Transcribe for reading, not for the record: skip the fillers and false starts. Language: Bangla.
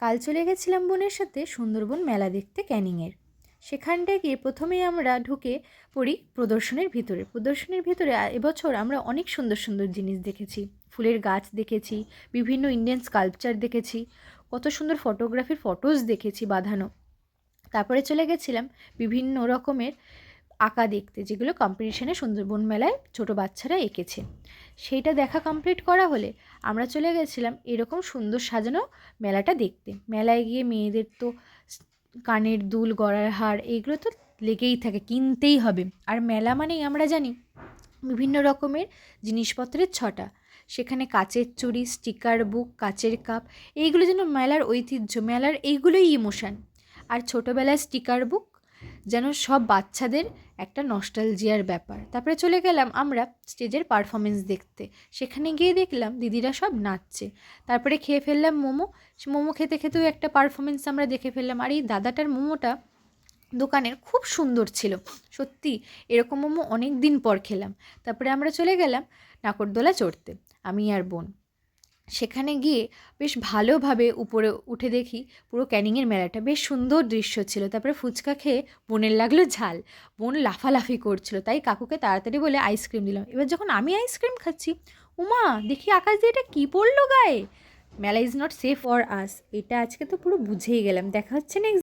কাল চলে গেছিলাম বোনের সাথে সুন্দরবন মেলা দেখতে ক্যানিংয়ের। সেখানটায় গিয়ে প্রথমেই আমরা ঢুকে পড়ি প্রদর্শনীর ভিতরে। প্রদর্শনীর ভিতরে এবছর আমরা অনেক সুন্দর সুন্দর জিনিস দেখেছি। ফুলের গাছ দেখেছি, বিভিন্ন ইন্ডিয়ান স্কাল্পচার দেখেছি, কত সুন্দর ফটোগ্রাফির ফটোজ দেখেছি বাঁধানো। তারপরে চলে গেছিলাম বিভিন্ন রকমের আঁকা দেখতে, যেগুলো কম্পিটিশনে সুন্দরবন মেলায় ছোট বাচ্চারা এঁকেছে। সেইটা দেখা কমপ্লিট করা হলে আমরা চলে গেছিলাম এরকম সুন্দর সাজানো মেলাটা দেখতে। মেলায় গিয়ে মেয়েদের তো কানের দুল, গলার হার এইগুলো তো লেগেই থাকে, কিনতেই হবে। আর মেলা মানেই আমরা জানি বিভিন্ন রকমের জিনিসপত্রের ছটা। সেখানে কাচের চুড়ি, স্টিকার বুক, কাচের কাপ, এইগুলো যেন মেলার ঐতিহ্য, মেলার এইগুলোই ইমোশান। আর ছোটোবেলায় স্টিকার বুক যেন সব বাচ্চাদের একটা নস্টালজিয়ার ব্যাপার। তারপরে চলে গেলাম আমরা স্টেজের পারফরমেন্স দেখতে। সেখানে গিয়ে দেখলাম দিদিরা সব নাচছে। তারপরে খেয়ে ফেললাম মোমো। মোমো খেতে খেতেও একটা পারফরমেন্স আমরা দেখে ফেললাম। আর এই দাদাটার মোমোটা দোকানের খুব সুন্দর ছিল, সত্যি এরকম মোমো অনেক দিন পর খেলাম। তারপরে আমরা চলে গেলাম নাগরদোলা চড়তে, আমি আর বোন। সেখানে গিয়ে বেশ ভালোভাবে উপরে উঠে দেখি পুরো ক্যানিংয়ের মেলাটা, বেশ সুন্দর দৃশ্য ছিল। তারপরে ফুচকা খেয়ে বোনের লাগলো ঝাল, বোন লাফালাফি করছিল, তাই কাকুকে তাড়াতাড়ি বলে আইসক্রিম দিলাম। এবার যখন আমি আইসক্রিম খাচ্ছি, উমা দেখি আকাশ দিয়ে এটা কী পড়লো গায়ে। মেলা is not safe for us, এটা আজকে তো পুরো বুঝেই গেলাম। দেখা হচ্ছে নেক্সট।